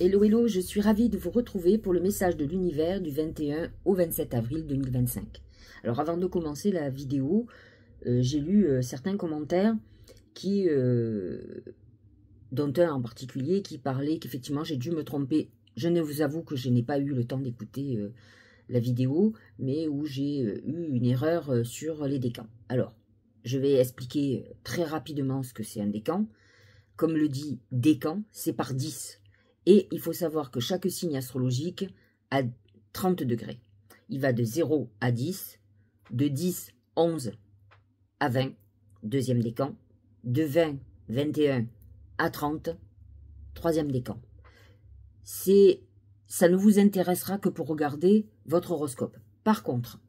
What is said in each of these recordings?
Hello, hello, je suis ravie de vous retrouver pour le message de l'univers du 21 au 27 avril 2025. Alors avant de commencer la vidéo, j'ai lu certains commentaires dont un en particulier qui parlait qu'effectivement j'ai dû me tromper. Je ne vous avoue que je n'ai pas eu le temps d'écouter la vidéo, mais où j'ai eu une erreur sur les décans. Alors, je vais expliquer très rapidement ce que c'est un décan. Comme le dit décan, c'est par 10. Et il faut savoir que chaque signe astrologique a 30 degrés. Il va de 0 à 10, de 10, 11 à 20, deuxième décan, de 20, 21 à 30, troisième décan. Ça ne vous intéressera que pour regarder votre horoscope. Par contre,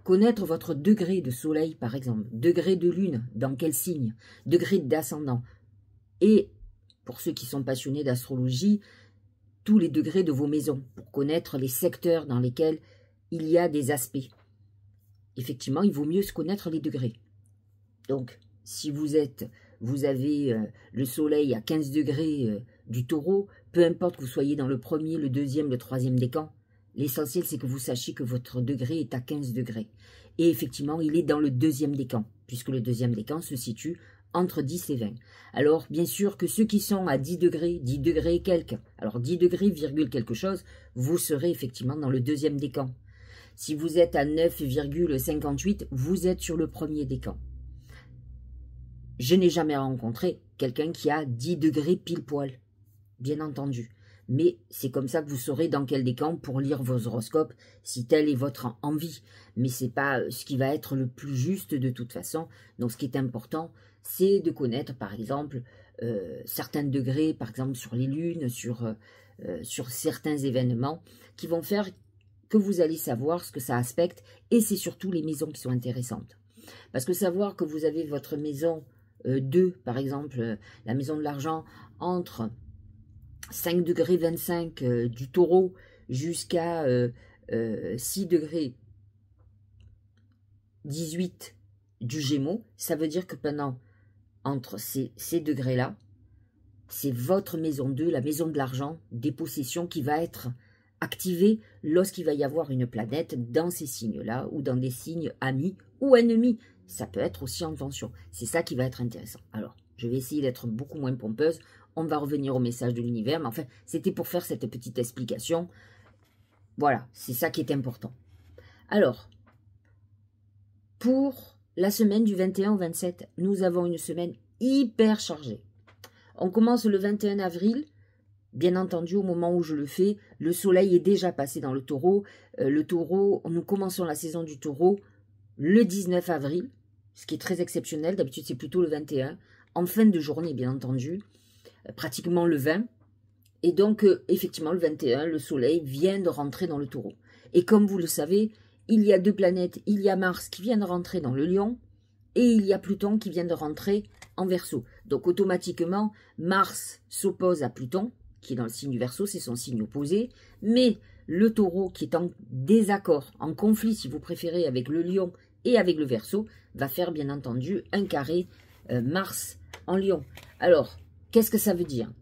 connaître votre degré de soleil, par exemple, degré de lune, dans quel signe, degré d'ascendant, et pour ceux qui sont passionnés d'astrologie, tous les degrés de vos maisons, pour connaître les secteurs dans lesquels il y a des aspects. Effectivement, il vaut mieux se connaître les degrés. Donc, si vous avez le soleil à 15 degrés du taureau, peu importe que vous soyez dans le premier, le deuxième, le troisième décan, l'essentiel c'est que vous sachiez que votre degré est à 15 degrés. Et effectivement, il est dans le deuxième décan, puisque le deuxième décan se situe entre 10 et 20. Alors, bien sûr que ceux qui sont à 10 degrés et quelques, alors 10 degrés, virgule quelque chose, vous serez effectivement dans le deuxième décan. Si vous êtes à 9,58, vous êtes sur le premier décan. Je n'ai jamais rencontré quelqu'un qui a 10 degrés pile poil, bien entendu. Mais c'est comme ça que vous saurez dans quel décan pour lire vos horoscopes, si telle est votre envie. Mais ce n'est pas ce qui va être le plus juste de toute façon. Donc ce qui est important, c'est de connaître par exemple certains degrés, par exemple sur les lunes, sur certains événements, qui vont faire que vous allez savoir ce que ça aspecte. Et c'est surtout les maisons qui sont intéressantes. Parce que savoir que vous avez votre maison 2, par exemple, la maison de l'argent, entre 5 degrés 25 du taureau jusqu'à 6 degrés 18 du gémeaux, ça veut dire que pendant entre ces degrés-là, c'est votre maison 2, la maison de l'argent, des possessions qui va être activée lorsqu'il va y avoir une planète dans ces signes-là ou dans des signes amis ou ennemis. Ça peut être aussi en tension. C'est ça qui va être intéressant. Alors, je vais essayer d'être beaucoup moins pompeuse. On va revenir au message de l'univers. Mais enfin, c'était pour faire cette petite explication. Voilà, c'est ça qui est important. Alors, pour la semaine du 21 au 27, nous avons une semaine hyper chargée. On commence le 21 avril. Bien entendu, au moment où je le fais, le soleil est déjà passé dans le taureau. Nous commençons la saison du taureau le 19 avril, ce qui est très exceptionnel. D'habitude, c'est plutôt le 21. En fin de journée, bien entendu, pratiquement le 20. Et donc, effectivement, le 21, le soleil vient de rentrer dans le taureau. Et comme vous le savez, il y a deux planètes. Il y a Mars qui vient de rentrer dans le lion et il y a Pluton qui vient de rentrer en Verseau. Donc, automatiquement, Mars s'oppose à Pluton, qui est dans le signe du Verseau, c'est son signe opposé. Mais le taureau, qui est en désaccord, en conflit, si vous préférez, avec le lion et avec le Verseau, va faire, bien entendu, un carré Mars en lion. Alors, qu'est-ce que ça veut dire?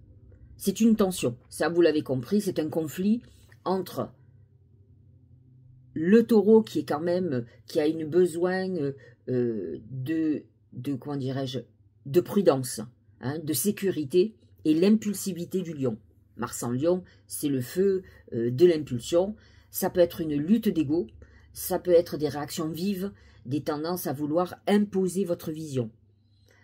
C'est une tension, ça vous l'avez compris, c'est un conflit entre le taureau qui est quand même, qui a une besoin comment dirais-je, de prudence, hein, de sécurité, et l'impulsivité du lion. Mars en lion, c'est le feu de l'impulsion. Ça peut être une lutte d'ego, ça peut être des réactions vives, des tendances à vouloir imposer votre vision.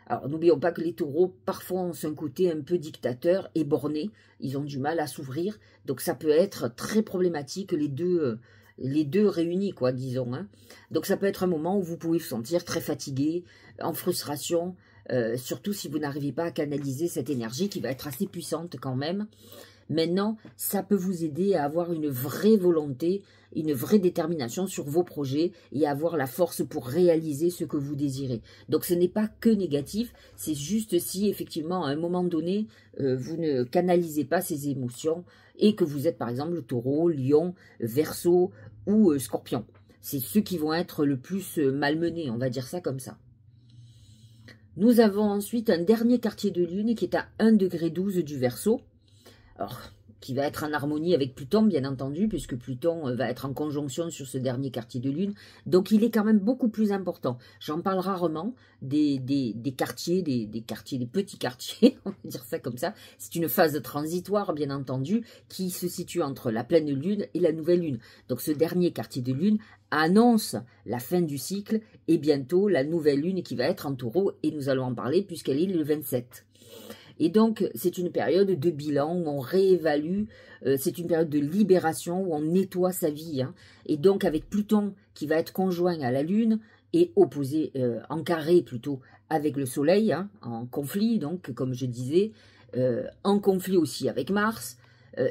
Alors, n'oublions pas que les taureaux, parfois, ont un côté un peu dictateur et borné. Ils ont du mal à s'ouvrir. Donc, ça peut être très problématique, les deux réunis, quoi, disons. Hein. Donc, ça peut être un moment où vous pouvez vous sentir très fatigué, en frustration, surtout si vous n'arrivez pas à canaliser cette énergie qui va être assez puissante quand même. Maintenant, ça peut vous aider à avoir une vraie volonté, une vraie détermination sur vos projets et à avoir la force pour réaliser ce que vous désirez. Donc ce n'est pas que négatif, c'est juste si effectivement à un moment donné, vous ne canalisez pas ces émotions et que vous êtes par exemple le taureau, lion, verseau ou scorpion. C'est ceux qui vont être le plus malmenés, on va dire ça comme ça. Nous avons ensuite un dernier quartier de lune qui est à 1,12 degré du Verseau. Alors, qui va être en harmonie avec Pluton, bien entendu, puisque Pluton va être en conjonction sur ce dernier quartier de lune. Donc, il est quand même beaucoup plus important. J'en parle rarement des quartiers, des quartiers, des petits quartiers, on va dire ça comme ça. C'est une phase transitoire, bien entendu, qui se situe entre la pleine lune et la nouvelle lune. Donc, ce dernier quartier de lune annonce la fin du cycle et bientôt la nouvelle lune qui va être en Taureau, et nous allons en parler puisqu'elle est le 27. Et donc, c'est une période de bilan où on réévalue, c'est une période de libération où on nettoie sa vie. Hein. Et donc, avec Pluton qui va être conjoint à la Lune et opposé, en carré plutôt, avec le Soleil, hein, en conflit, donc, comme je disais, en conflit aussi avec Mars,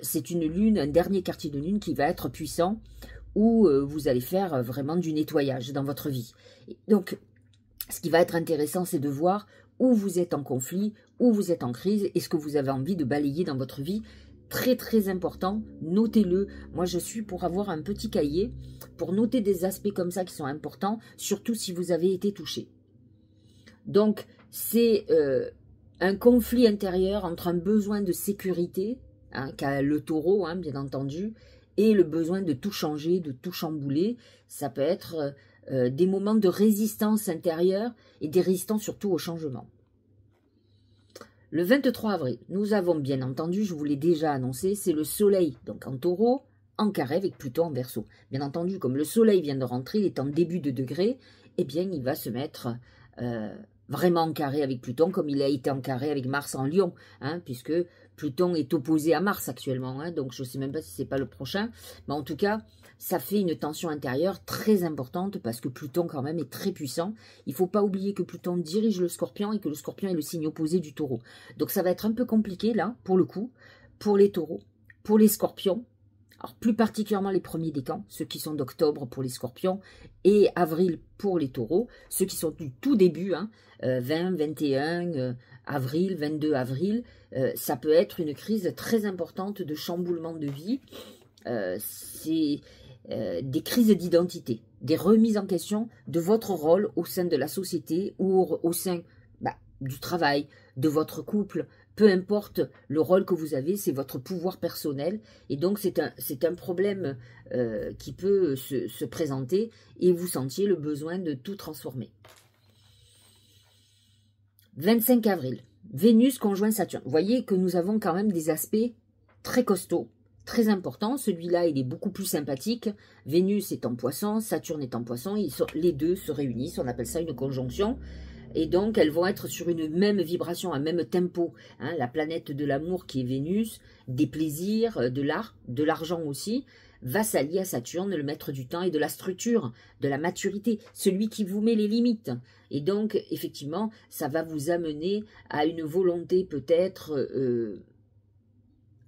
c'est une Lune, un dernier quartier de Lune qui va être puissant, où vous allez faire vraiment du nettoyage dans votre vie. Et donc, ce qui va être intéressant, c'est de voir où vous êtes en conflit, où vous êtes en crise, et ce que vous avez envie de balayer dans votre vie. Très très important, notez-le. Moi je suis pour avoir un petit cahier, pour noter des aspects comme ça qui sont importants, surtout si vous avez été touché. Donc c'est un conflit intérieur entre un besoin de sécurité, hein, qu'a le Taureau, hein, bien entendu, et le besoin de tout changer, de tout chambouler. Ça peut être des moments de résistance intérieure et des résistances surtout au changement. Le 23 avril, nous avons bien entendu, je vous l'ai déjà annoncé, c'est le Soleil, donc en Taureau, en carré avec Pluton en Verseau. Bien entendu, comme le Soleil vient de rentrer, il est en début de degré, eh bien il va se mettre vraiment en carré avec Pluton, comme il a été en carré avec Mars en Lion, hein, puisque Pluton est opposé à Mars actuellement, hein, donc je ne sais même pas si ce n'est pas le prochain, mais en tout cas, ça fait une tension intérieure très importante parce que Pluton quand même est très puissant. Il ne faut pas oublier que Pluton dirige le Scorpion et que le Scorpion est le signe opposé du Taureau. Donc ça va être un peu compliqué là, pour le coup, pour les Taureaux, pour les Scorpions, alors plus particulièrement les premiers décans, ceux qui sont d'octobre pour les Scorpions et avril pour les Taureaux, ceux qui sont du tout début, hein, 20, 21 avril, 22 avril, ça peut être une crise très importante de chamboulement de vie. C'est des crises d'identité, des remises en question de votre rôle au sein de la société ou au sein du travail, de votre couple, peu importe le rôle que vous avez, c'est votre pouvoir personnel et donc c'est un problème qui peut se présenter et vous sentiez le besoin de tout transformer. 25 avril, Vénus conjoint Saturne. Vous voyez que nous avons quand même des aspects très costauds, très important, celui-là il est beaucoup plus sympathique, Vénus est en Poisson, Saturne est en Poisson, les deux se réunissent, on appelle ça une conjonction, et donc elles vont être sur une même vibration, un même tempo, hein, la planète de l'amour qui est Vénus, des plaisirs, de l'art, de l'argent aussi, va s'allier à Saturne, le maître du temps et de la structure, de la maturité, celui qui vous met les limites, et donc effectivement ça va vous amener à une volonté peut-être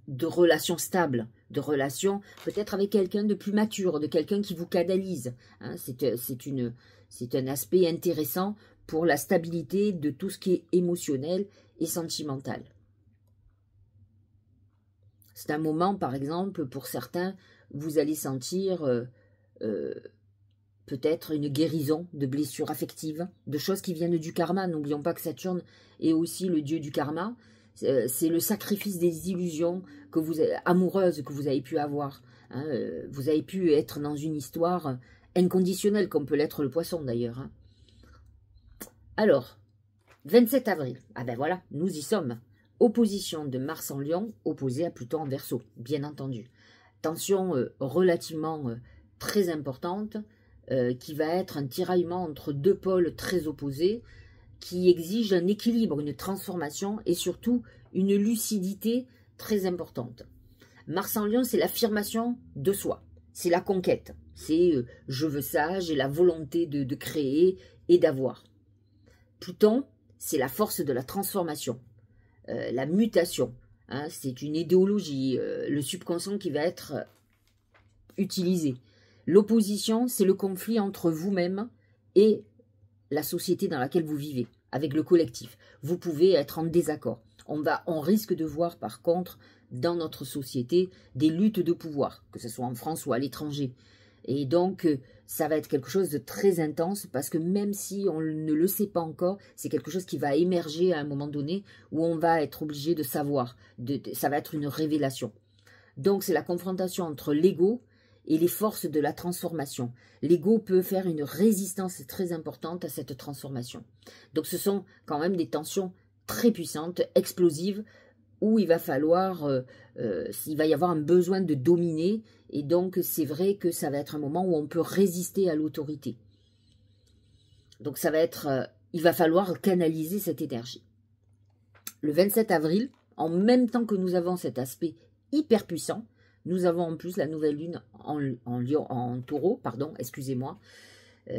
de relations stables, de relations peut-être avec quelqu'un de plus mature, de quelqu'un qui vous canalise. Hein, c'est un aspect intéressant pour la stabilité de tout ce qui est émotionnel et sentimental. C'est un moment, par exemple, pour certains, vous allez sentir peut-être une guérison de blessures affectives, de choses qui viennent du karma. N'oublions pas que Saturne est aussi le dieu du karma. C'est le sacrifice des illusions amoureuses que vous avez pu avoir. Hein. Vous avez pu être dans une histoire inconditionnelle, comme peut l'être le Poisson d'ailleurs. Hein. Alors, 27 avril, ah ben voilà, nous y sommes. Opposition de Mars en Lion, opposé à Pluton en Verseau, bien entendu. Tension relativement très importante, qui va être un tiraillement entre deux pôles très opposés, qui exige un équilibre, une transformation et surtout une lucidité très importante. Mars en Lion, c'est l'affirmation de soi, c'est la conquête, c'est je veux ça, j'ai la volonté de créer et d'avoir. Pluton, c'est la force de la transformation, la mutation, hein, c'est une idéologie, le subconscient qui va être utilisé. L'opposition, c'est le conflit entre vous-même et la société dans laquelle vous vivez, avec le collectif. Vous pouvez être en désaccord. On risque de voir par contre dans notre société des luttes de pouvoir, que ce soit en France ou à l'étranger. Et donc ça va être quelque chose de très intense parce que même si on ne le sait pas encore, c'est quelque chose qui va émerger à un moment donné où on va être obligé de savoir. Ça va être une révélation. Donc c'est la confrontation entre l'ego et les forces de la transformation. L'ego peut faire une résistance très importante à cette transformation. Donc ce sont quand même des tensions très puissantes, explosives, où il va falloir, il va y avoir un besoin de dominer, et donc c'est vrai que ça va être un moment où on peut résister à l'autorité. Donc ça va être, il va falloir canaliser cette énergie. Le 27 avril, en même temps que nous avons cet aspect hyper puissant, nous avons en plus la nouvelle lune en taureau, pardon, excusez-moi,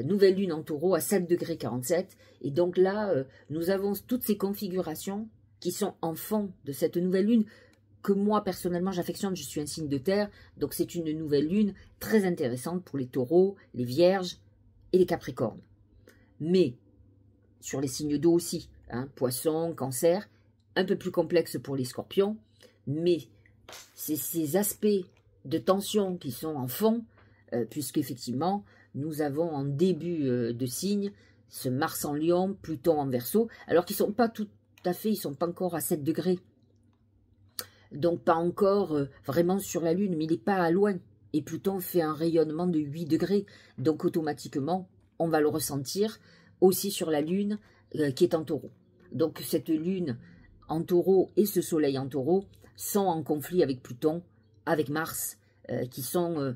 nouvelle lune en taureau à 7 degrés 47, et donc là, nous avons toutes ces configurations qui sont en fond de cette nouvelle lune, que moi personnellement j'affectionne, je suis un signe de terre, donc c'est une nouvelle lune très intéressante pour les taureaux, les vierges et les capricornes. Mais, sur les signes d'eau aussi, hein, poisson, cancer, un peu plus complexe pour les scorpions, mais c'est ces aspects de tension qui sont en fond, puisqu'effectivement, nous avons en début de signe ce Mars en Lion, Pluton en Verseau, alors qu'ils ne sont pas tout à fait, ils ne sont pas encore à 7 degrés. Donc pas encore vraiment sur la Lune, mais il n'est pas à loin. Et Pluton fait un rayonnement de 8 degrés. Donc automatiquement, on va le ressentir aussi sur la Lune qui est en taureau. Donc cette Lune en taureau et ce Soleil en taureau sont en conflit avec Pluton, avec Mars, qui sont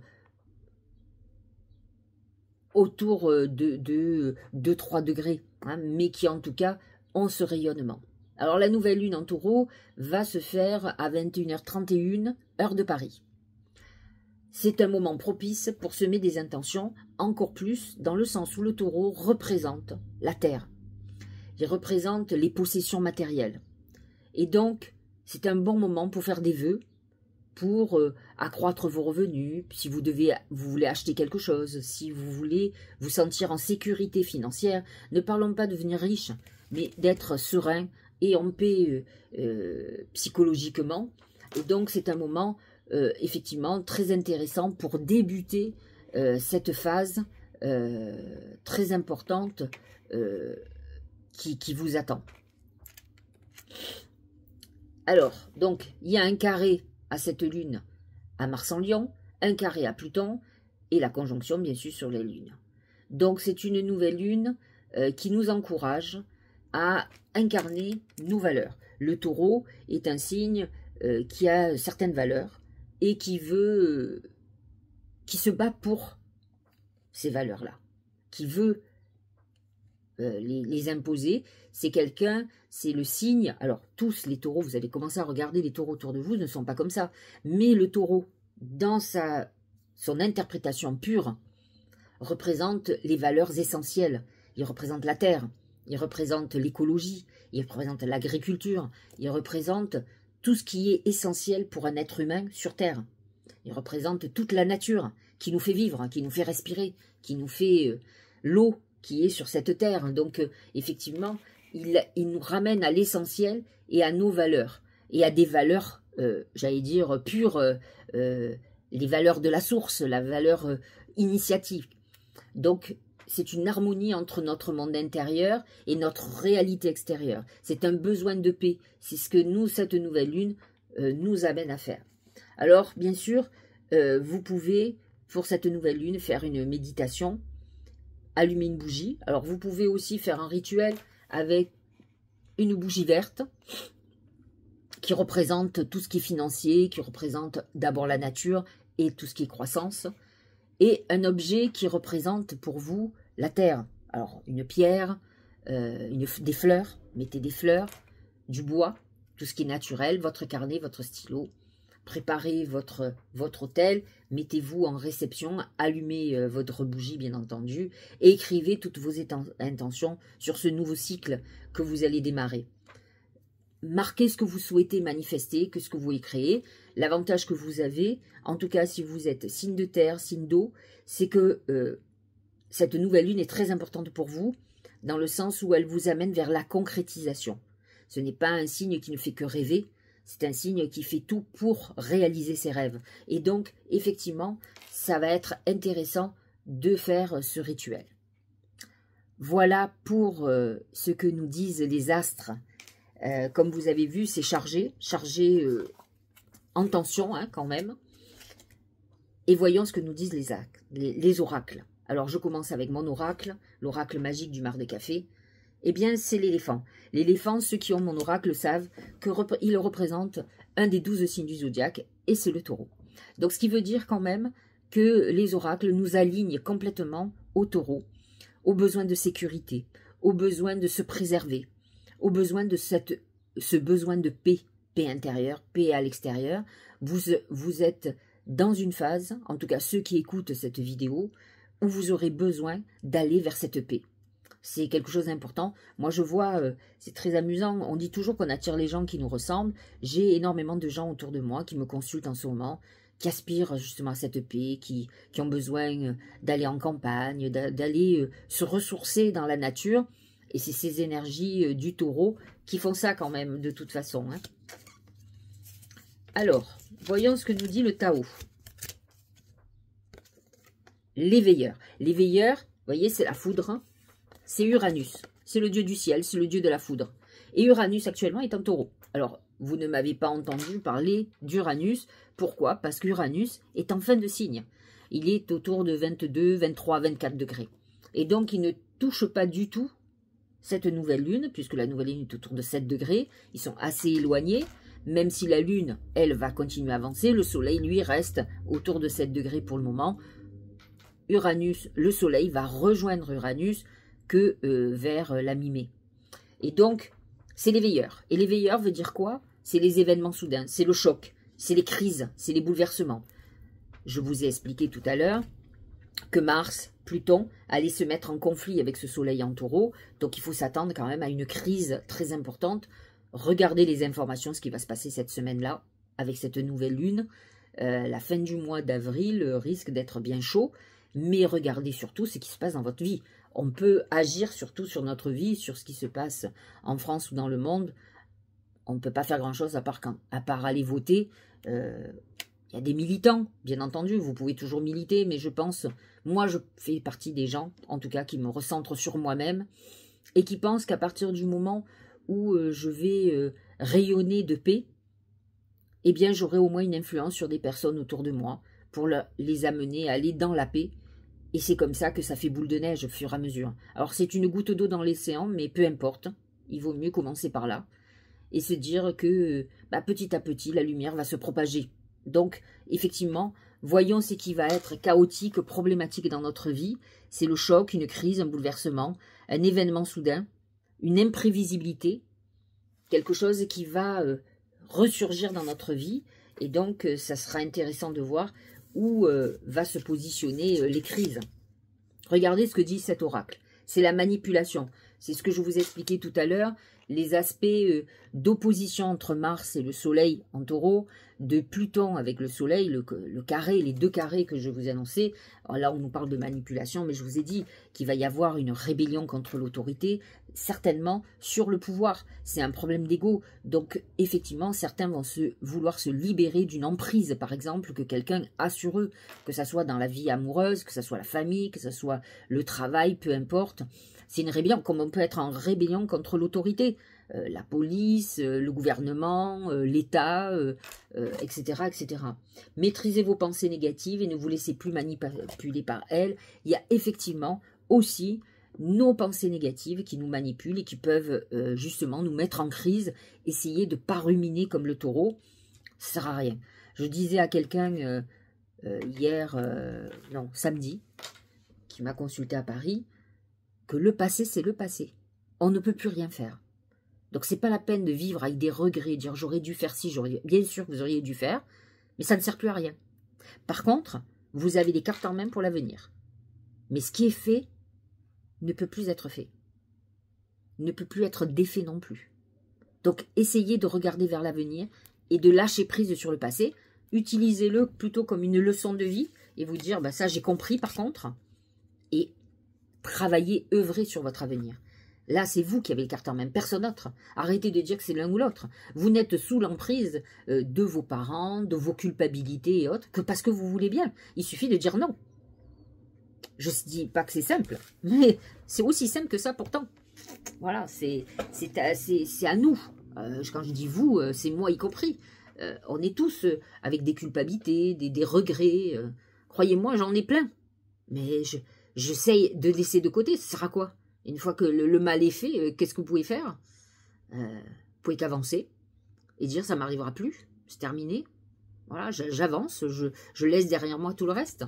autour de 2-3 degrés, hein, mais qui en tout cas ont ce rayonnement. Alors la nouvelle lune en taureau va se faire à 21h31, heure de Paris. C'est un moment propice pour semer des intentions, encore plus dans le sens où le taureau représente la terre. Il représente les possessions matérielles. Et donc, c'est un bon moment pour faire des vœux, pour accroître vos revenus, si vous voulez acheter quelque chose, si vous voulez vous sentir en sécurité financière. Ne parlons pas de devenir riche, mais d'être serein et en paix psychologiquement. Et donc c'est un moment effectivement très intéressant pour débuter cette phase très importante qui vous attend. Alors, donc, il y a un carré à cette lune à Mars en Lion, un carré à Pluton et la conjonction bien sûr sur les lunes. Donc c'est une nouvelle lune qui nous encourage à incarner nos valeurs. Le taureau est un signe qui a certaines valeurs et qui se bat pour ces valeurs-là, qui veut les imposer. C'est quelqu'un, c'est le signe, alors tous les taureaux, vous allez commencer à regarder les taureaux autour de vous, ne sont pas comme ça, mais le taureau, dans son interprétation pure, représente les valeurs essentielles. Il représente la terre, il représente l'écologie, il représente l'agriculture, il représente tout ce qui est essentiel pour un être humain sur terre. Il représente toute la nature qui nous fait vivre, qui nous fait respirer, qui nous fait l'eau qui est sur cette terre. Donc, effectivement, il nous ramène à l'essentiel et à nos valeurs. Et à des valeurs, j'allais dire, pures, les valeurs de la source, la valeur initiative. Donc, c'est une harmonie entre notre monde intérieur et notre réalité extérieure. C'est un besoin de paix. C'est ce que nous, cette nouvelle lune, nous amène à faire. Alors, bien sûr, vous pouvez, pour cette nouvelle lune, faire une méditation, allumer une bougie. Alors, vous pouvez aussi faire un rituel avec une bougie verte qui représente tout ce qui est financier, qui représente d'abord la nature et tout ce qui est croissance, et un objet qui représente pour vous la terre. Alors, une pierre, des fleurs, mettez des fleurs, du bois, tout ce qui est naturel, votre carnet, votre stylo. Préparez votre hôtel, mettez-vous en réception, allumez votre bougie bien entendu, et écrivez toutes vos intentions sur ce nouveau cycle que vous allez démarrer. Marquez ce que vous souhaitez manifester, que ce que vous voulez créer. L'avantage que vous avez, en tout cas si vous êtes signe de terre, signe d'eau, c'est que cette nouvelle lune est très importante pour vous, dans le sens où elle vous amène vers la concrétisation. Ce n'est pas un signe qui ne fait que rêver, c'est un signe qui fait tout pour réaliser ses rêves. Et donc, effectivement, ça va être intéressant de faire ce rituel. Voilà pour ce que nous disent les astres. Comme vous avez vu, c'est chargé en tension hein, quand même. Et voyons ce que nous disent les oracles. Alors, je commence avec mon oracle, l'oracle magique du mar de café. Eh bien, c'est l'éléphant. L'éléphant, ceux qui ont mon oracle savent qu'il représente un des 12 signes du zodiaque, et c'est le taureau. Donc, ce qui veut dire quand même que les oracles nous alignent complètement au taureau, aux besoins de sécurité, aux besoins de se préserver, aux besoins de ce besoin de paix, paix intérieure, paix à l'extérieur. Vous êtes dans une phase, en tout cas ceux qui écoutent cette vidéo, où vous aurez besoin d'aller vers cette paix. C'est quelque chose d'important. Moi, je vois, c'est très amusant. On dit toujours qu'on attire les gens qui nous ressemblent. J'ai énormément de gens autour de moi qui me consultent en ce moment, qui aspirent justement à cette paix, qui ont besoin d'aller en campagne, d'aller se ressourcer dans la nature. Et c'est ces énergies du taureau qui font ça quand même, de toute façon. Hein. Alors, voyons ce que nous dit le Tao. L'éveilleur. L'éveilleur, vous voyez, c'est la foudre. C'est Uranus. C'est le dieu du ciel, c'est le dieu de la foudre. Et Uranus, actuellement, est en taureau. Alors, vous ne m'avez pas entendu parler d'Uranus. Pourquoi? Parce qu'Uranus est en fin de signe. Il est autour de 22, 23, 24 degrés. Et donc, il ne touche pas du tout cette nouvelle lune, puisque la nouvelle lune est autour de 7 degrés. Ils sont assez éloignés. Même si la lune, elle, va continuer à avancer, le soleil, lui, reste autour de 7 degrés pour le moment. Uranus, le soleil, va rejoindre Uranus que vers la mi-mai. Et donc, c'est l'éveilleur. Et l'éveilleur veut dire quoi? C'est les événements soudains, c'est le choc, c'est les crises, c'est les bouleversements. Je vous ai expliqué tout à l'heure que Mars, Pluton, allait se mettre en conflit avec ce soleil en taureau. Donc, il faut s'attendre quand même à une crise très importante. Regardez les informations, ce qui va se passer cette semaine-là, avec cette nouvelle lune. La fin du mois d'avril risque d'être bien chaud. Mais regardez surtout ce qui se passe dans votre vie. On peut agir surtout sur notre vie, sur ce qui se passe en France ou dans le monde. On ne peut pas faire grand-chose à part aller voter. Il y a des militants, bien entendu. Vous pouvez toujours militer, mais je pense... Moi, je fais partie des gens, en tout cas, qui me recentrent sur moi-même et qui pensent qu'à partir du moment où je vais rayonner de paix, eh bien, j'aurai au moins une influence sur des personnes autour de moi pour les amener à aller dans la paix. Et c'est comme ça que ça fait boule de neige au fur et à mesure. Alors, c'est une goutte d'eau dans l'océan, mais peu importe. Il vaut mieux commencer par là. Et se dire que petit à petit, la lumière va se propager. Donc, effectivement, voyons ce qui va être chaotique, problématique dans notre vie. C'est le choc, une crise, un bouleversement, un événement soudain, une imprévisibilité, quelque chose qui va ressurgir dans notre vie. Et donc, ça sera intéressant de voir où va se positionner les crises. Regardez ce que dit cet oracle. C'est la manipulation. C'est ce que je vous ai expliqué tout à l'heure. Les aspects d'opposition entre Mars et le Soleil en taureau, de Pluton avec le Soleil, le carré, les deux carrés que je vous ai annoncés. Alors là, on nous parle de manipulation, mais je vous ai dit qu'il va y avoir une rébellion contre l'autorité, certainement sur le pouvoir. C'est un problème d'ego. Donc, effectivement, certains vont vouloir se libérer d'une emprise, par exemple, que quelqu'un a sur eux, que ce soit dans la vie amoureuse, que ce soit la famille, que ce soit le travail, peu importe. C'est une rébellion, comme on peut être en rébellion contre l'autorité, la police, le gouvernement, l'État, etc., etc. Maîtrisez vos pensées négatives et ne vous laissez plus manipuler par elles. Il y a effectivement aussi nos pensées négatives qui nous manipulent et qui peuvent justement nous mettre en crise, essayer de ne pas ruminer comme le taureau, ça ne sert à rien. Je disais à quelqu'un samedi, qui m'a consulté à Paris, que le passé, c'est le passé. On ne peut plus rien faire. Donc, c'est pas la peine de vivre avec des regrets, dire j'aurais dû faire ci, bien sûr que vous auriez dû faire, mais ça ne sert plus à rien. Par contre, vous avez des cartes en main pour l'avenir. Mais ce qui est fait ne peut plus être fait. Ne peut plus être défait non plus. Donc, essayez de regarder vers l'avenir et de lâcher prise sur le passé. Utilisez-le plutôt comme une leçon de vie et vous dire, ça j'ai compris par contre, et travaillez, œuvrez sur votre avenir. Là, c'est vous qui avez les cartes en main, personne d'autre. Arrêtez de dire que c'est l'un ou l'autre. Vous n'êtes sous l'emprise de vos parents, de vos culpabilités et autres, que parce que vous voulez bien. Il suffit de dire non. Je ne dis pas que c'est simple, mais c'est aussi simple que ça pourtant. Voilà, c'est à nous. Quand je dis vous, c'est moi y compris. On est tous avec des culpabilités, des regrets. Croyez-moi, j'en ai plein. Mais j'essaye de laisser de côté. Ça sert à quoi? Une fois que le mal est fait, qu'est-ce que vous pouvez faire? Vous pouvez qu'avancer et dire ça m'arrivera plus. C'est terminé. Voilà, j'avance, je laisse derrière moi tout le reste.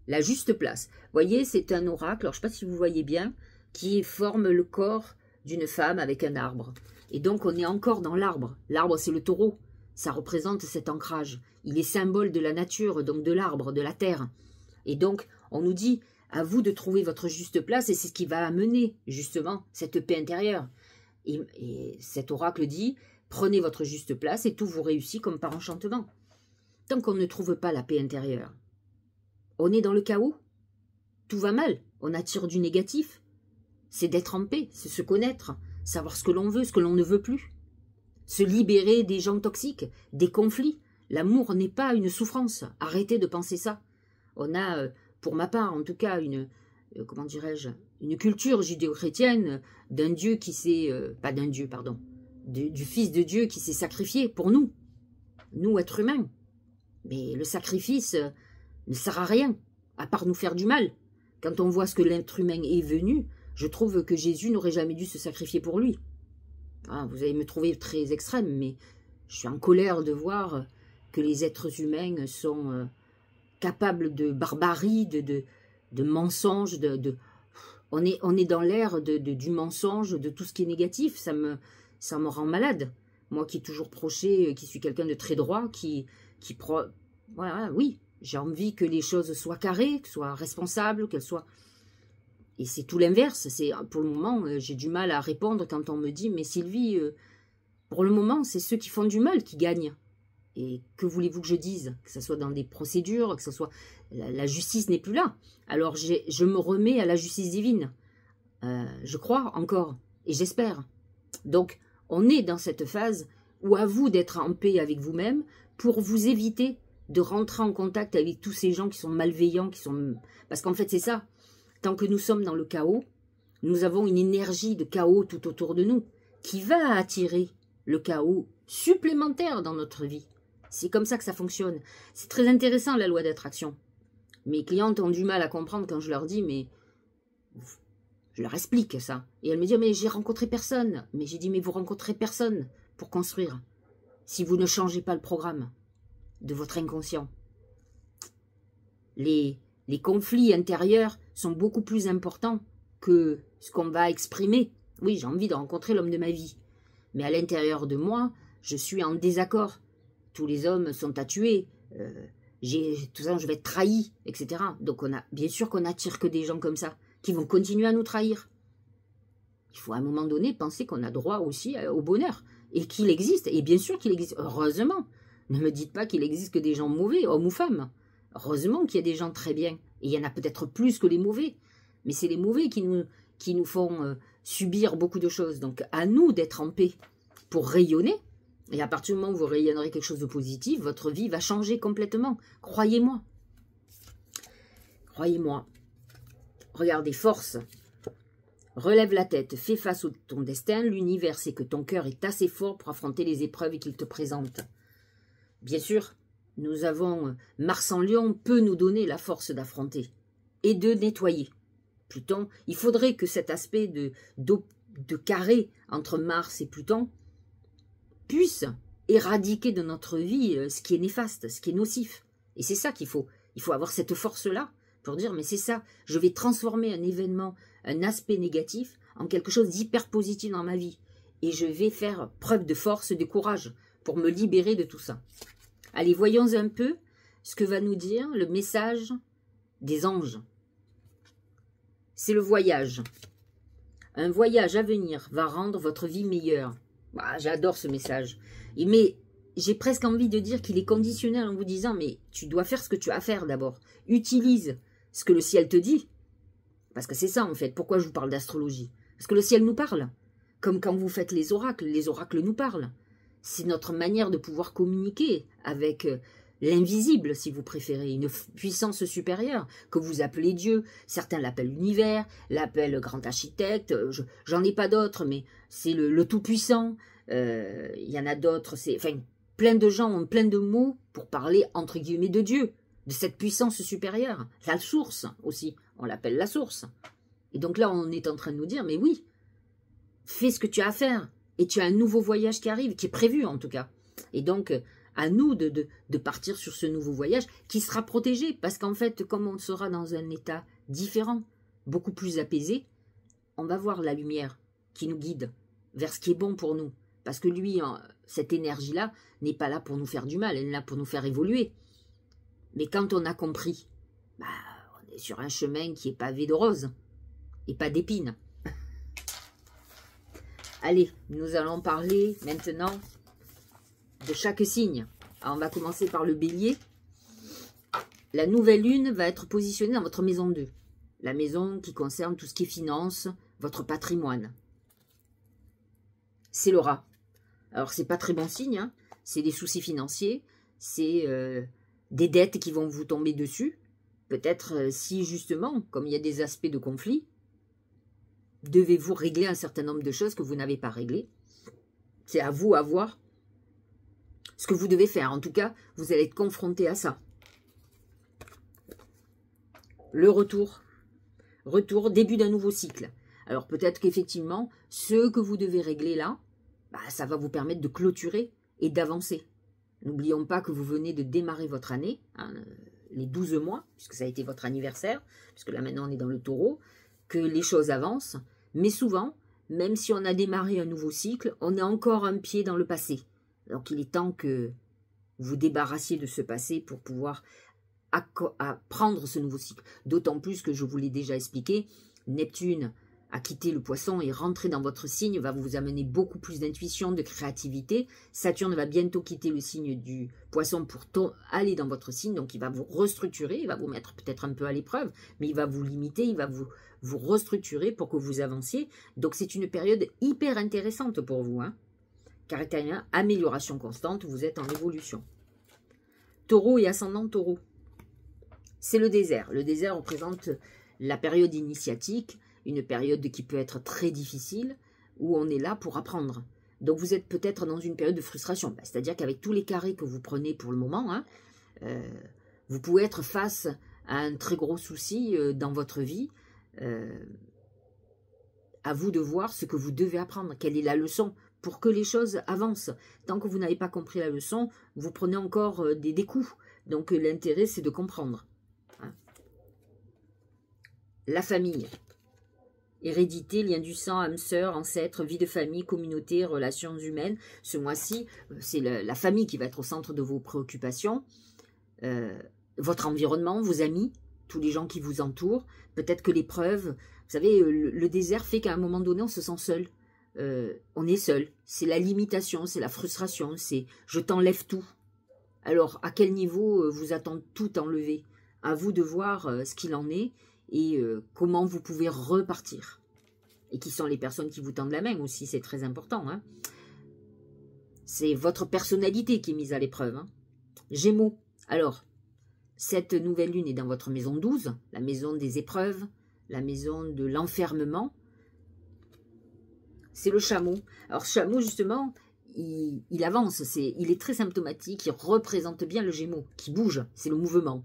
La juste place. Vous voyez, c'est un oracle, alors je ne sais pas si vous voyez bien, qui forme le corps d'une femme avec un arbre. Et donc, on est encore dans l'arbre. L'arbre, c'est le taureau. Ça représente cet ancrage. Il est symbole de la nature, donc de l'arbre, de la terre. Et donc, on nous dit, à vous de trouver votre juste place, et c'est ce qui va amener, justement, cette paix intérieure. Et cet oracle dit, prenez votre juste place et tout vous réussit comme par enchantement. Tant qu'on ne trouve pas la paix intérieure, on est dans le chaos. Tout va mal, on attire du négatif. C'est d'être en paix, c'est se connaître, savoir ce que l'on veut, ce que l'on ne veut plus. Se libérer des gens toxiques, des conflits. L'amour n'est pas une souffrance. Arrêtez de penser ça. On a, pour ma part en tout cas, comment dirais-je, une culture judéo-chrétienne d'un Dieu qui s'est... pas d'un Dieu, pardon. Du Fils de Dieu qui s'est sacrifié pour nous. Nous, êtres humains. Mais le sacrifice ne sert à rien, à part nous faire du mal. Quand on voit ce que l'être humain est venu, je trouve que Jésus n'aurait jamais dû se sacrifier pour lui. Ah, vous allez me trouver très extrême, mais je suis en colère de voir que les êtres humains sont capables de barbarie, de mensonges, on est dans l'ère du mensonge, de tout ce qui est négatif. Ça me rend malade. Moi qui ai toujours prôché, qui suis quelqu'un de très droit, voilà, oui, j'ai envie que les choses soient carrées, qu'elles soient responsables, qu'elles soient... Et c'est tout l'inverse. Pour le moment, j'ai du mal à répondre quand on me dit « Mais Sylvie, pour le moment, c'est ceux qui font du mal qui gagnent. » Et que voulez-vous que je dise? Que ce soit dans des procédures, que ce soit... La justice n'est plus là. Alors je me remets à la justice divine. Je crois encore, et j'espère. Donc, on est dans cette phase où à vous d'être en paix avec vous-même pour vous éviter de rentrer en contact avec tous ces gens qui sont malveillants, parce qu'en fait, c'est ça. Tant que nous sommes dans le chaos, nous avons une énergie de chaos tout autour de nous qui va attirer le chaos supplémentaire dans notre vie. C'est comme ça que ça fonctionne. C'est très intéressant, la loi d'attraction. Mes clientes ont du mal à comprendre quand je leur dis, mais... Je leur explique ça. Et elles me disent, mais j'ai rencontré personne. Mais j'ai dit, mais vous rencontrez personne pour construire. Si vous ne changez pas le programme de votre inconscient. Les conflits intérieurs sont beaucoup plus importants que ce qu'on va exprimer. Oui, j'ai envie de rencontrer l'homme de ma vie. Mais à l'intérieur de moi, je suis en désaccord. Tous les hommes sont à tuer. Tout ça, je vais être trahi, etc. Donc, bien sûr qu'on n'attire que des gens comme ça, qui vont continuer à nous trahir. Il faut à un moment donné penser qu'on a droit aussi au bonheur. Et qu'il existe. Et bien sûr qu'il existe. Heureusement. Ne me dites pas qu'il existe que des gens mauvais, hommes ou femmes. Heureusement qu'il y a des gens très bien. Et il y en a peut-être plus que les mauvais. Mais c'est les mauvais qui nous font subir beaucoup de choses. Donc, à nous d'être en paix pour rayonner. Et à partir du moment où vous rayonnerez quelque chose de positif, votre vie va changer complètement. Croyez-moi. Croyez-moi. Regardez, force. Relève la tête, fais face à ton destin. L'univers sait que ton cœur est assez fort pour affronter les épreuves qu'il te présente. Bien sûr, nous avons Mars en Lion peut nous donner la force d'affronter et de nettoyer. Pluton, il faudrait que cet aspect de carré entre Mars et Pluton puisse éradiquer de notre vie ce qui est néfaste, ce qui est nocif. Et c'est ça qu'il faut. Il faut avoir cette force-là pour dire, mais c'est ça, je vais transformer un événement, un aspect négatif, en quelque chose d'hyper positif dans ma vie. Et je vais faire preuve de force, de courage, pour me libérer de tout ça. Allez, voyons un peu ce que va nous dire le message des anges. C'est le voyage. Un voyage à venir va rendre votre vie meilleure. Ah, j'adore ce message. Mais j'ai presque envie de dire qu'il est conditionnel en vous disant, mais tu dois faire ce que tu as à faire d'abord. Utilise ce que le ciel te dit. Parce que c'est ça en fait. Pourquoi je vous parle d'astrologie? Parce que le ciel nous parle. Comme quand vous faites les oracles nous parlent. C'est notre manière de pouvoir communiquer avec l'invisible, si vous préférez, une puissance supérieure, que vous appelez Dieu. Certains l'appellent l'univers, l'appellent grand architecte, j'en ai pas d'autres, mais c'est le tout-puissant. il y en a d'autres, enfin, plein de gens ont plein de mots pour parler, entre guillemets, de Dieu, de cette puissance supérieure. La source aussi, on l'appelle la source. Et donc là, on est en train de nous dire, mais oui, fais ce que tu as à faire. Et tu as un nouveau voyage qui arrive, qui est prévu en tout cas. Et donc, à nous de partir sur ce nouveau voyage qui sera protégé. Parce qu'en fait, comme on sera dans un état différent, beaucoup plus apaisé, on va voir la lumière qui nous guide vers ce qui est bon pour nous. Parce que lui, cette énergie-là, n'est pas là pour nous faire du mal, elle est là pour nous faire évoluer. Mais quand on a compris, bah, on est sur un chemin qui est pavé de roses et pas d'épines. Allez, nous allons parler maintenant de chaque signe. Alors, on va commencer par le bélier. La nouvelle lune va être positionnée dans votre maison 2. La maison qui concerne tout ce qui est finance, votre patrimoine. C'est le rat. Alors, c'est pas très bon signe, hein. C'est des soucis financiers, c'est des dettes qui vont vous tomber dessus. Peut-être si, justement, comme il y a des aspects de conflit, devez-vous régler un certain nombre de choses que vous n'avez pas réglées. C'est à vous à voir ce que vous devez faire. En tout cas, vous allez être confronté à ça. Le retour. Retour, début d'un nouveau cycle. Alors peut-être qu'effectivement, ce que vous devez régler là, bah, ça va vous permettre de clôturer et d'avancer. N'oublions pas que vous venez de démarrer votre année, hein, les 12 mois, puisque ça a été votre anniversaire, puisque là maintenant on est dans le taureau, que les choses avancent. Mais souvent, même si on a démarré un nouveau cycle, on a encore un pied dans le passé. Donc il est temps que vous vous débarrassiez de ce passé pour pouvoir prendre ce nouveau cycle. D'autant plus que je vous l'ai déjà expliqué, Neptune a quitté le poisson et rentrer dans votre signe va vous amener beaucoup plus d'intuition, de créativité. Saturne va bientôt quitter le signe du poisson pour aller dans votre signe, donc il va vous restructurer, il va vous mettre peut-être un peu à l'épreuve, mais il va vous limiter, il va vous restructurer pour que vous avanciez. Donc c'est une période hyper intéressante pour vous, hein. Caractère, amélioration constante, vous êtes en évolution. Taureau et ascendant taureau. C'est le désert. Le désert représente la période initiatique, une période qui peut être très difficile, où on est là pour apprendre. Donc vous êtes peut-être dans une période de frustration. C'est-à-dire qu'avec tous les carrés que vous prenez pour le moment, hein, vous pouvez être face à un très gros souci dans votre vie. À vous de voir ce que vous devez apprendre, quelle est la leçon, pour que les choses avancent. Tant que vous n'avez pas compris la leçon, vous prenez encore des coups. Donc l'intérêt, c'est de comprendre. Hein. La famille. Hérédité, lien du sang, âme sœur, ancêtre, vie de famille, communauté, relations humaines. Ce mois-ci, c'est la famille qui va être au centre de vos préoccupations. Votre environnement, vos amis, tous les gens qui vous entourent. Peut-être que l'épreuve, vous savez, le désert fait qu'à un moment donné, on se sent seul. On est seul. C'est la limitation, c'est la frustration, c'est je t'enlève tout. Alors, à quel niveau vous attend tout enlever? À vous de voir ce qu'il en est et comment vous pouvez repartir. Et qui sont les personnes qui vous tendent la main aussi, c'est très important. Hein. C'est votre personnalité qui est mise à l'épreuve. Hein. Gémeaux. Alors, cette nouvelle lune est dans votre maison 12, la maison des épreuves, la maison de l'enfermement. C'est le chameau. Alors, chameau, justement, il avance, il est très symptomatique, il représente bien le Gémeaux, qui bouge, c'est le mouvement.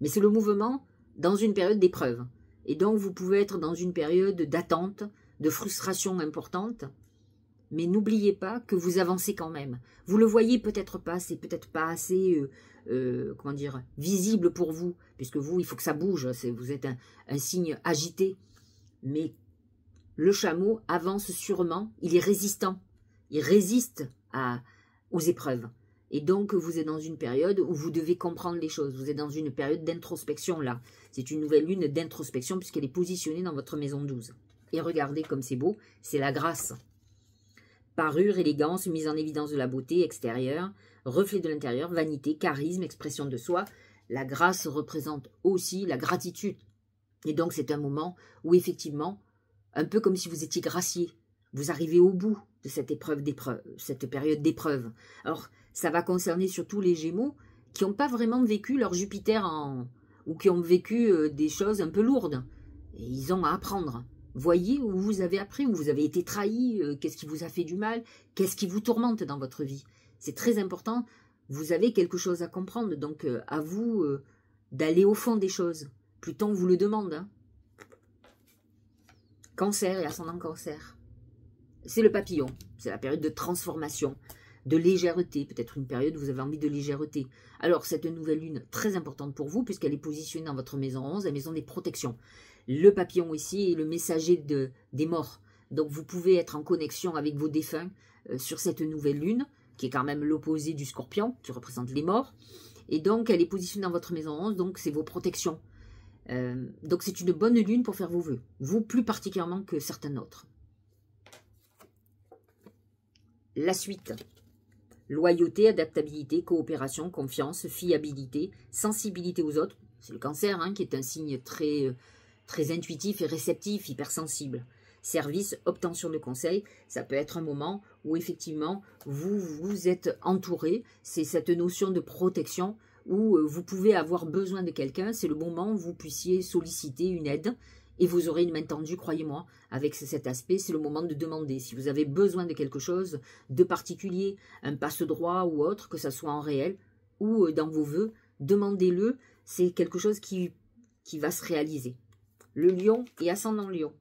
Mais c'est le mouvement dans une période d'épreuve. Et donc, vous pouvez être dans une période d'attente, de frustration importante, mais n'oubliez pas que vous avancez quand même. Vous le voyez peut-être pas, c'est peut-être pas assez, comment dire, visible pour vous, puisque vous, il faut que ça bouge, vous êtes un signe agité. Mais le chameau avance sûrement, il est résistant, il résiste aux épreuves. Et donc, vous êtes dans une période où vous devez comprendre les choses. Vous êtes dans une période d'introspection, là. C'est une nouvelle lune d'introspection puisqu'elle est positionnée dans votre maison 12. Et regardez comme c'est beau, c'est la grâce. Parure, élégance, mise en évidence de la beauté extérieure, reflet de l'intérieur, vanité, charisme, expression de soi. La grâce représente aussi la gratitude. Et donc, c'est un moment où, effectivement, un peu comme si vous étiez gracié, vous arrivez au bout de cette cette période d'épreuve. Alors, ça va concerner surtout les Gémeaux qui n'ont pas vraiment vécu leur Jupiter ou qui ont vécu des choses un peu lourdes. Et ils ont à apprendre. Voyez où vous avez appris, où vous avez été trahi, qu'est-ce qui vous a fait du mal, qu'est-ce qui vous tourmente dans votre vie. C'est très important, vous avez quelque chose à comprendre, donc à vous d'aller au fond des choses. Pluton vous le demande. Hein. Cancer et ascendant Cancer. C'est le papillon, c'est la période de transformation, de légèreté, peut-être une période où vous avez envie de légèreté. Alors, cette nouvelle lune, très importante pour vous, puisqu'elle est positionnée dans votre maison 11, la maison des protections. Le papillon ici est le messager des morts. Donc, vous pouvez être en connexion avec vos défunts sur cette nouvelle lune, qui est quand même l'opposé du scorpion, qui représente les morts. Et donc, elle est positionnée dans votre maison 11, donc c'est vos protections. Donc, c'est une bonne lune pour faire vos vœux. Vous, plus particulièrement que certains autres. La suite. Loyauté, adaptabilité, coopération, confiance, fiabilité, sensibilité aux autres. C'est le cancer hein, qui est un signe très intuitif et réceptif, hypersensible. Service, obtention de conseils, ça peut être un moment où effectivement vous êtes entouré. C'est cette notion de protection où vous pouvez avoir besoin de quelqu'un. C'est le moment où vous puissiez solliciter une aide. Et vous aurez une main tendue, croyez-moi, avec cet aspect, c'est le moment de demander. Si vous avez besoin de quelque chose de particulier, un passe-droit ou autre, que ce soit en réel ou dans vos vœux, demandez-le, c'est quelque chose qui va se réaliser. Le lion et ascendant lion,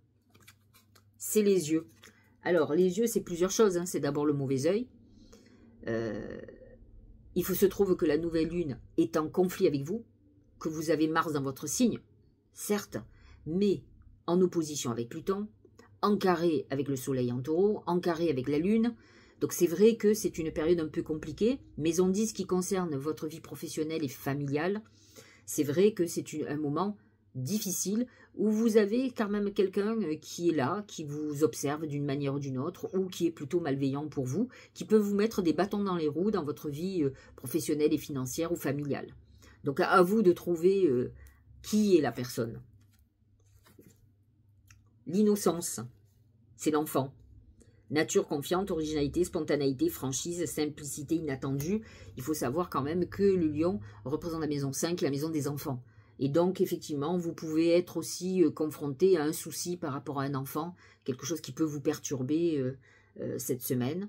c'est les yeux. Alors, les yeux, c'est plusieurs choses. Hein. C'est d'abord le mauvais œil. Il se trouve que la nouvelle lune est en conflit avec vous, que vous avez Mars dans votre signe, certes, mais en opposition avec Pluton, en carré avec le soleil en taureau, en carré avec la lune. Donc c'est vrai que c'est une période un peu compliquée, mais on dit ce qui concerne votre vie professionnelle et familiale, c'est vrai que c'est un moment difficile où vous avez quand même quelqu'un qui est là, qui vous observe d'une manière ou d'une autre, ou qui est plutôt malveillant pour vous, qui peut vous mettre des bâtons dans les roues dans votre vie professionnelle et financière ou familiale. Donc à vous de trouver qui est la personne. L'innocence, c'est l'enfant. Nature confiante, originalité, spontanéité, franchise, simplicité inattendue. Il faut savoir quand même que le lion représente la maison 5, la maison des enfants. Et donc, effectivement, vous pouvez être aussi confronté à un souci par rapport à un enfant, quelque chose qui peut vous perturber cette semaine.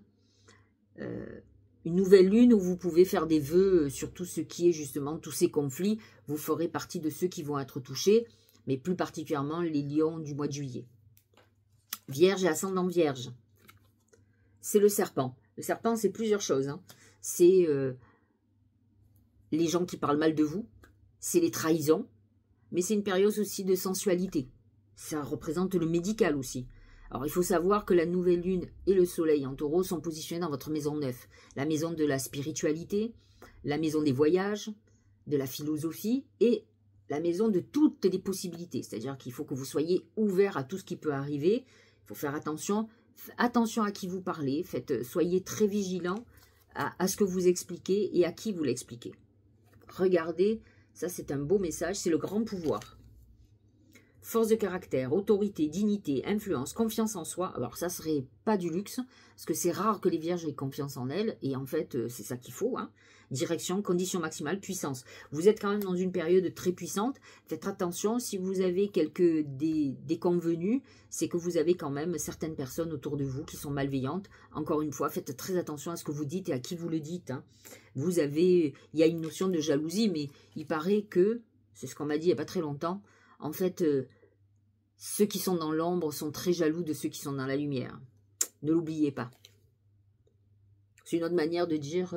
Une nouvelle lune où vous pouvez faire des vœux sur tout ce qui est justement tous ces conflits. Vous ferez partie de ceux qui vont être touchés, mais plus particulièrement les lions du mois de juillet. Vierge et ascendant Vierge. C'est le serpent. Le serpent, c'est plusieurs choses. Hein. C'est les gens qui parlent mal de vous. C'est les trahisons. Mais c'est une période aussi de sensualité. Ça représente le médical aussi. Alors, il faut savoir que la nouvelle lune et le soleil en taureau sont positionnés dans votre maison 9. La maison de la spiritualité, la maison des voyages, de la philosophie et la maison de toutes les possibilités. C'est-à-dire qu'il faut que vous soyez ouvert à tout ce qui peut arriver. Il faut faire attention. Attention à qui vous parlez. Soyez très vigilant à ce que vous expliquez et à qui vous l'expliquez. Regardez, ça c'est un beau message, c'est le grand pouvoir. Force de caractère, autorité, dignité, influence, confiance en soi. Alors ça serait pas du luxe, parce que c'est rare que les vierges aient confiance en elles, et en fait c'est ça qu'il faut. Hein. Direction, condition maximale, puissance. Vous êtes quand même dans une période très puissante. Faites attention, si vous avez quelques déconvenus, c'est que vous avez quand même certaines personnes autour de vous qui sont malveillantes. Encore une fois, faites très attention à ce que vous dites et à qui vous le dites. Hein. Il y a une notion de jalousie, mais il paraît que, c'est ce qu'on m'a dit il n'y a pas très longtemps, en fait, ceux qui sont dans l'ombre sont très jaloux de ceux qui sont dans la lumière. Ne l'oubliez pas. C'est une autre manière de dire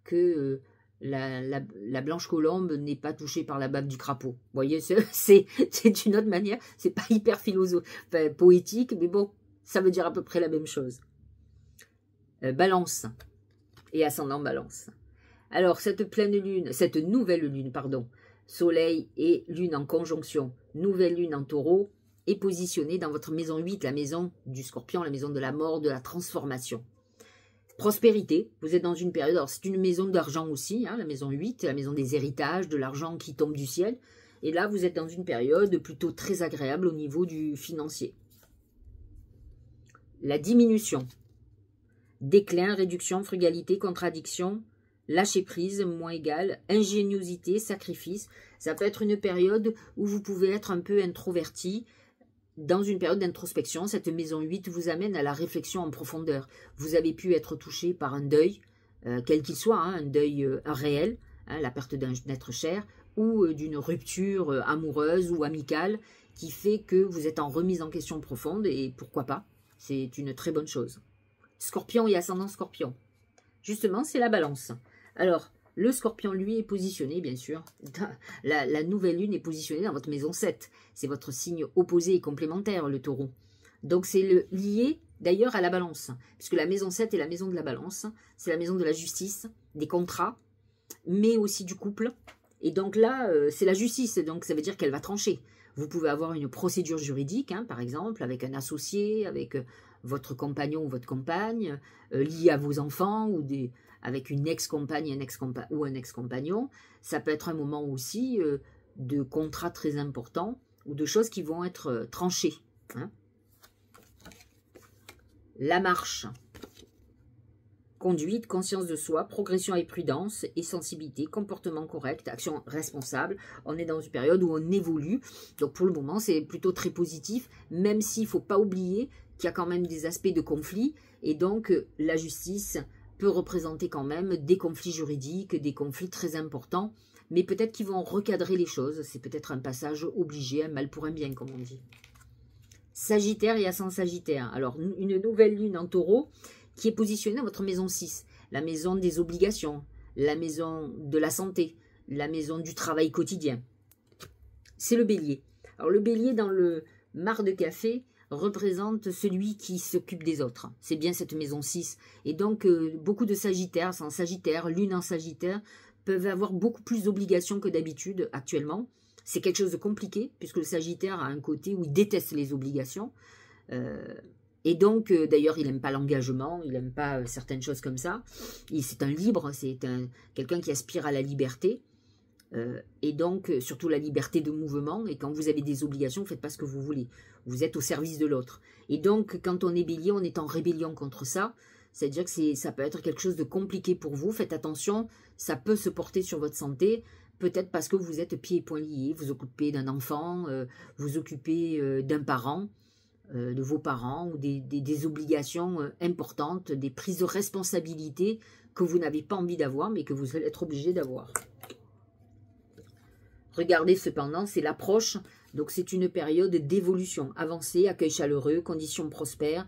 que la blanche colombe n'est pas touchée par la bave du crapaud. Vous voyez, c'est une autre manière. C'est pas hyper poétique, mais bon, ça veut dire à peu près la même chose. Balance et ascendant Balance. Alors, cette nouvelle lune, pardon, Soleil et Lune en conjonction, nouvelle Lune en taureau, est positionnée dans votre maison 8, la maison du scorpion, la maison de la mort, de la transformation. Prospérité, vous êtes dans une période, alors c'est une maison d'argent aussi, hein, la maison 8, la maison des héritages, de l'argent qui tombe du ciel. Et là, vous êtes dans une période plutôt très agréable au niveau du financier. La diminution, déclin, réduction, frugalité, contradiction, lâcher prise, moins égal, ingéniosité, sacrifice. Ça peut être une période où vous pouvez être un peu introverti, dans une période d'introspection. Cette maison 8 vous amène à la réflexion en profondeur. Vous avez pu être touché par un deuil, quel qu'il soit, hein, un deuil réel, hein, la perte d'un être cher, ou d'une rupture amoureuse ou amicale, qui fait que vous êtes en remise en question profonde, et pourquoi pas, c'est une très bonne chose. Scorpion et ascendant Scorpion. Justement, c'est la balance. Alors, le Scorpion, lui, est positionné, bien sûr. La nouvelle lune est positionnée dans votre maison 7. C'est votre signe opposé et complémentaire, le taureau. Donc, c'est lié, d'ailleurs, à la balance. Puisque la maison 7 est la maison de la balance. C'est la maison de la justice, des contrats, mais aussi du couple. Et donc là, c'est la justice. Donc, ça veut dire qu'elle va trancher. Vous pouvez avoir une procédure juridique, hein, par exemple, avec un associé, avec votre compagnon ou votre compagne, lié à vos enfants, ou avec une ex-compagne ou un ex-compagnon. Ça peut être un moment aussi de contrats très importants, ou de choses qui vont être tranchées. Hein. La marche. Conduite, conscience de soi, progression et prudence, et sensibilité, comportement correct, action responsable. On est dans une période où on évolue. Donc pour le moment, c'est plutôt très positif, même s'il ne faut pas oublier qu'il y a quand même des aspects de conflit. Et donc la justice peut représenter quand même des conflits juridiques, des conflits très importants. Mais peut-être qu'ils vont recadrer les choses. C'est peut-être un passage obligé, un mal pour un bien, comme on dit. Sagittaire et ascendant Sagittaire. Alors, une nouvelle lune en taureau qui est positionnée dans votre maison 6. La maison des obligations, la maison de la santé, la maison du travail quotidien. C'est le bélier. Alors, le bélier, dans le mar de café, représente celui qui s'occupe des autres. C'est bien cette maison 6. Et donc, beaucoup de Sagittaires, en Sagittaire, lune en Sagittaire, peuvent avoir beaucoup plus d'obligations que d'habitude actuellement. C'est quelque chose de compliqué, puisque le Sagittaire a un côté où il déteste les obligations. Et donc, d'ailleurs, il n'aime pas l'engagement, il n'aime pas certaines choses comme ça. C'est un libre, c'est quelqu'un qui aspire à la liberté. Et donc, surtout la liberté de mouvement. Et quand vous avez des obligations, vous ne faites pas ce que vous voulez. Vous êtes au service de l'autre. Et donc, quand on est bélier, on est en rébellion contre ça. C'est-à-dire que ça peut être quelque chose de compliqué pour vous. Faites attention, ça peut se porter sur votre santé. Peut-être parce que vous êtes pieds et poings liés, vous occupez d'un enfant, vous occupez d'un parent, de vos parents, ou des obligations importantes, des prises de responsabilité que vous n'avez pas envie d'avoir, mais que vous allez être obligé d'avoir. Regardez cependant, c'est l'approche, donc c'est une période d'évolution avancée, accueil chaleureux, conditions prospères,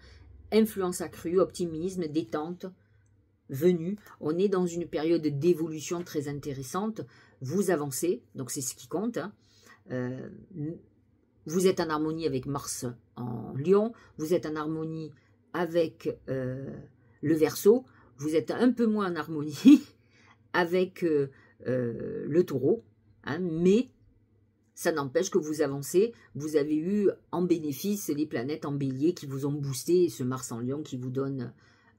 influence accrue, optimisme, détente, venue. On est dans une période d'évolution très intéressante. Vous avancez, donc c'est ce qui compte. Hein. Vous êtes en harmonie avec Mars en Lion, vous êtes en harmonie avec le Verseau, vous êtes un peu moins en harmonie avec le Taureau, hein, mais ça n'empêche que vous avancez. Vous avez eu en bénéfice les planètes en Bélier qui vous ont boosté, et ce Mars en Lion qui vous donne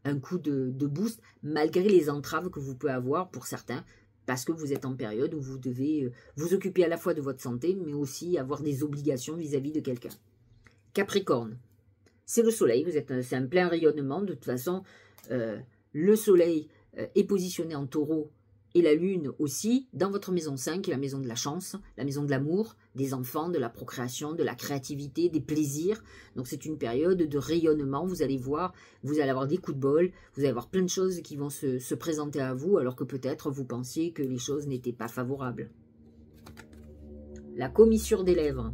un coup de boost, malgré les entraves que vous pouvez avoir pour certains, parce que vous êtes en période où vous devez vous occuper à la fois de votre santé, mais aussi avoir des obligations vis-à-vis de quelqu'un. Capricorne, c'est le soleil, c'est un plein rayonnement. De toute façon, le soleil est positionné en taureau, et la lune aussi, dans votre maison 5, qui est la maison de la chance, la maison de l'amour, des enfants, de la procréation, de la créativité, des plaisirs. Donc c'est une période de rayonnement, vous allez voir, vous allez avoir des coups de bol, vous allez avoir plein de choses qui vont se présenter à vous, alors que peut-être vous pensiez que les choses n'étaient pas favorables. La commissure des lèvres.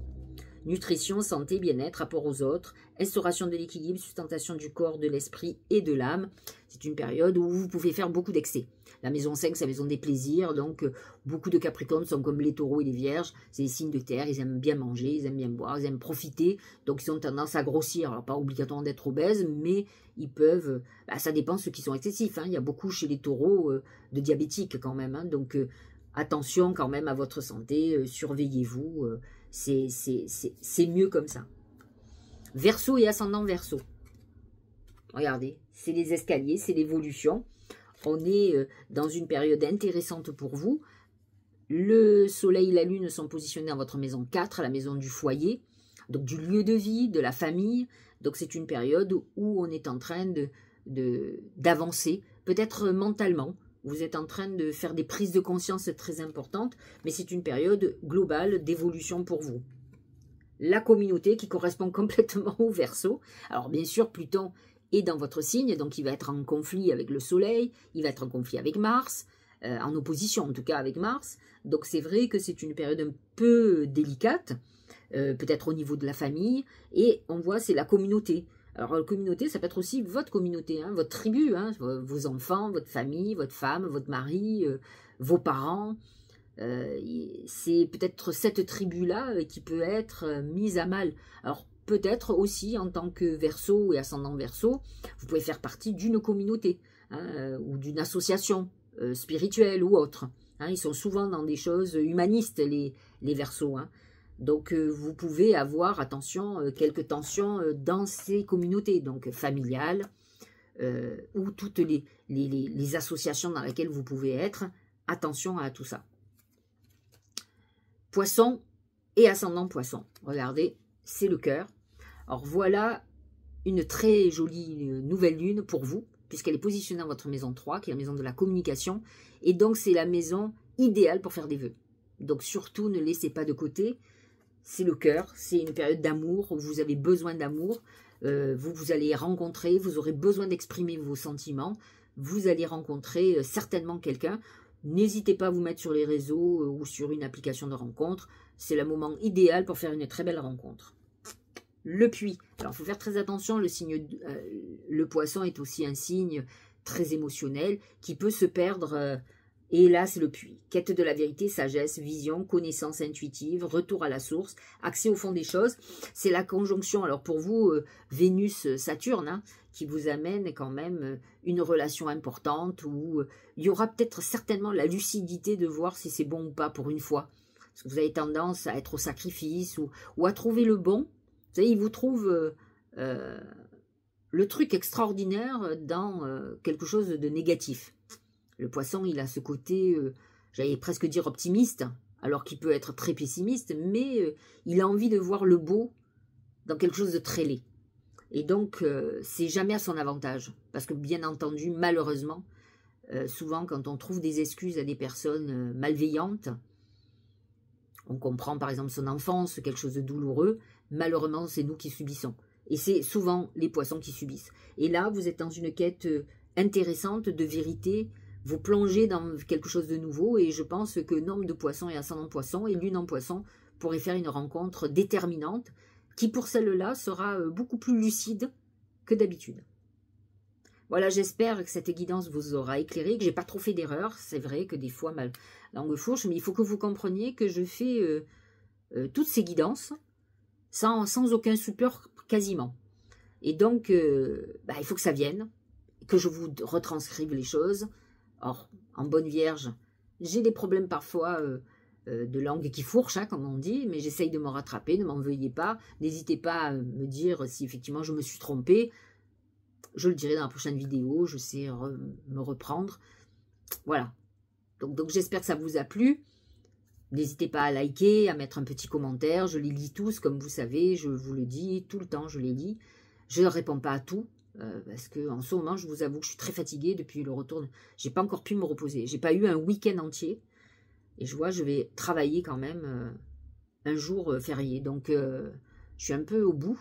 Nutrition, santé, bien-être, rapport aux autres, instauration de l'équilibre, sustentation du corps, de l'esprit et de l'âme. C'est une période où vous pouvez faire beaucoup d'excès. La maison 5, c'est la maison des plaisirs, donc beaucoup de Capricornes sont comme les taureaux et les vierges, c'est des signes de terre, ils aiment bien manger, ils aiment bien boire, ils aiment profiter, donc ils ont tendance à grossir. Alors pas obligatoirement d'être obèses, mais ils peuvent, ça dépend de ceux qui sont excessifs, hein. Il y a beaucoup chez les taureaux de diabétiques quand même, hein. Donc attention quand même à votre santé, surveillez-vous, c'est mieux comme ça. Verseau et ascendant Verseau. Regardez, c'est les escaliers, c'est l'évolution. On est dans une période intéressante pour vous. Le soleil et la lune sont positionnés dans votre maison 4, la maison du foyer, donc du lieu de vie, de la famille. Donc c'est une période où on est en train d'avancer, peut-être mentalement. Vous êtes en train de faire des prises de conscience très importantes, mais c'est une période globale d'évolution pour vous. la communauté qui correspond complètement au Verseau. Alors bien sûr, Pluton est dans votre signe, donc il va être en conflit avec le Soleil, il va être en conflit avec Mars, en opposition en tout cas avec Mars. Donc c'est vrai que c'est une période un peu délicate, peut-être au niveau de la famille, et on voit c'est la communauté. Alors la communauté, ça peut être aussi votre communauté, hein, votre tribu, hein, vos enfants, votre famille, votre femme, votre mari, vos parents. C'est peut-être cette tribu-là qui peut être mise à mal. Alors peut-être aussi en tant que Verseau et ascendant Verseau, vous pouvez faire partie d'une communauté hein, ou d'une association spirituelle ou autre. Hein, ils sont souvent dans des choses humanistes, les Verseaux. Hein. Donc vous pouvez avoir, attention, quelques tensions dans ces communautés, donc familiales, ou toutes les associations dans lesquelles vous pouvez être. Attention à tout ça. Poisson et ascendant Poisson. Regardez, c'est le cœur. Alors voilà une très jolie nouvelle lune pour vous, puisqu'elle est positionnée dans votre maison 3, qui est la maison de la communication. Et donc c'est la maison idéale pour faire des vœux. Donc surtout ne laissez pas de côté. C'est le cœur, c'est une période d'amour où vous avez besoin d'amour. Vous allez rencontrer, vous aurez besoin d'exprimer vos sentiments. Vous allez rencontrer certainement quelqu'un. N'hésitez pas à vous mettre sur les réseaux ou sur une application de rencontre. C'est le moment idéal pour faire une très belle rencontre. Le puits. Alors, il faut faire très attention. Le poisson est aussi un signe très émotionnel qui peut se perdre. Et là, c'est le puits. Quête de la vérité, sagesse, vision, connaissance intuitive, retour à la source, accès au fond des choses. C'est la conjonction. Alors, pour vous, Vénus-Saturne, hein, qui vous amène quand même une relation importante où il y aura peut-être certainement la lucidité de voir si c'est bon ou pas pour une fois. Parce que vous avez tendance à être au sacrifice ou à trouver le bon. Vous savez, il vous trouve le truc extraordinaire dans quelque chose de négatif. Le poisson, il a ce côté, j'allais presque dire optimiste, alors qu'il peut être très pessimiste, mais il a envie de voir le beau dans quelque chose de très laid. Et donc, c'est jamais à son avantage. Parce que, bien entendu, malheureusement, souvent, quand on trouve des excuses à des personnes malveillantes, on comprend par exemple son enfance, quelque chose de douloureux, malheureusement, c'est nous qui subissons. Et c'est souvent les poissons qui subissent. Et là, vous êtes dans une quête intéressante de vérité, vous plongez dans quelque chose de nouveau, et je pense que nombre de poissons et ascendant poisson et lune en poisson pourraient faire une rencontre déterminante, qui pour celle-là sera beaucoup plus lucide que d'habitude. Voilà, j'espère que cette guidance vous aura éclairé, que j'ai pas trop fait d'erreurs. C'est vrai que des fois, ma langue fourche, mais il faut que vous compreniez que je fais toutes ces guidances sans aucun support quasiment. Et donc, il faut que ça vienne, que je vous retranscrive les choses. Or, en bonne vierge, j'ai des problèmes parfois de langue qui fourche, hein, comme on dit, mais j'essaye de me rattraper, ne m'en veuillez pas. N'hésitez pas à me dire si effectivement je me suis trompée. Je le dirai dans la prochaine vidéo, je sais me reprendre. Voilà. Donc j'espère que ça vous a plu. N'hésitez pas à liker, à mettre un petit commentaire. Je les lis tous, comme vous savez, je vous le dis, tout le temps je les lis. Je ne réponds pas à tout. Parce qu'en ce moment, je vous avoue que je suis très fatiguée depuis le retour. J'ai pas encore pu me reposer. J'ai pas eu un week-end entier. Et je vois, je vais travailler quand même un jour férié. Donc, je suis un peu au bout.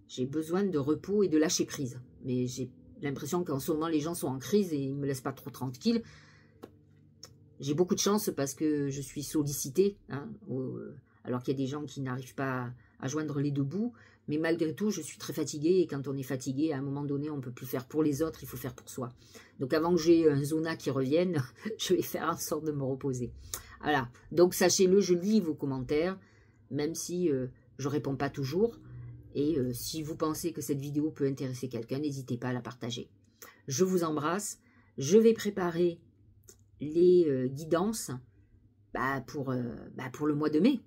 J'ai besoin de repos et de lâcher prise. Mais j'ai l'impression qu'en ce moment, les gens sont en crise et ils ne me laissent pas trop tranquille. J'ai beaucoup de chance parce que je suis sollicitée. Hein, alors qu'il y a des gens qui n'arrivent pas à joindre les deux bouts. Mais malgré tout, je suis très fatiguée. Et quand on est fatigué, à un moment donné, on ne peut plus faire pour les autres, il faut faire pour soi. Donc avant que j'ai un zona qui revienne, je vais faire en sorte de me reposer. Voilà. Donc sachez-le, je lis vos commentaires, même si je ne réponds pas toujours. Et si vous pensez que cette vidéo peut intéresser quelqu'un, n'hésitez pas à la partager. Je vous embrasse. Je vais préparer les guidances pour le mois de mai.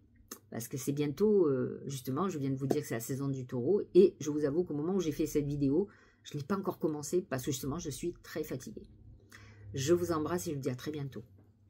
Parce que c'est bientôt, justement, je viens de vous dire que c'est la saison du taureau. Et je vous avoue qu'au moment où j'ai fait cette vidéo, je ne l'ai pas encore commencé parce que justement, je suis très fatiguée. Je vous embrasse et je vous dis à très bientôt.